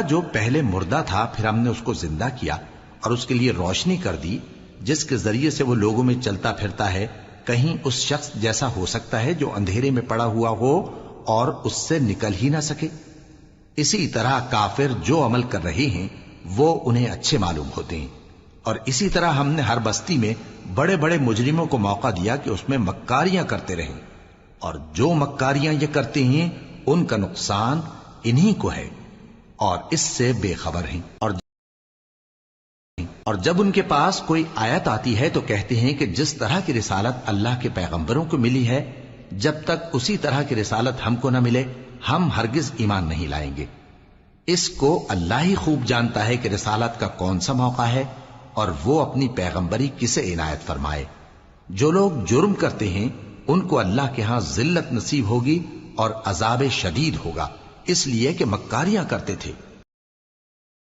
جو پہلے مردہ تھا پھر ہم نے اس کو زندہ کیا اور اس کے لیے روشنی کر دی جس کے ذریعے سے وہ لوگوں میں چلتا پھرتا ہے، کہیں اس شخص جیسا ہو سکتا ہے جو اندھیرے میں پڑا ہوا ہو اور اس سے نکل ہی نہ سکے۔ اسی طرح کافر جو عمل کر رہے ہیں وہ انہیں اچھے معلوم ہوتے ہیں، اور اسی طرح ہم نے ہر بستی میں بڑے بڑے مجرموں کو موقع دیا کہ اس میں مکاریاں کرتے رہیں، اور جو مکاریاں یہ کرتے ہیں ان کا نقصان انہی کو ہے اور اس سے بے خبر ہیں۔ اور جب ان کے پاس کوئی آیت آتی ہے تو کہتے ہیں کہ جس طرح کی رسالت اللہ کے پیغمبروں کو ملی ہے جب تک اسی طرح کی رسالت ہم کو نہ ملے ہم ہرگز ایمان نہیں لائیں گے۔ اس کو اللہ ہی خوب جانتا ہے کہ رسالت کا کون سا موقع ہے اور وہ اپنی پیغمبری کسے عنایت فرمائے۔ جو لوگ جرم کرتے ہیں ان کو اللہ کے ہاں ذلت نصیب ہوگی اور عذاب شدید ہوگا، اس لیے کہ مکاریاں کرتے تھے۔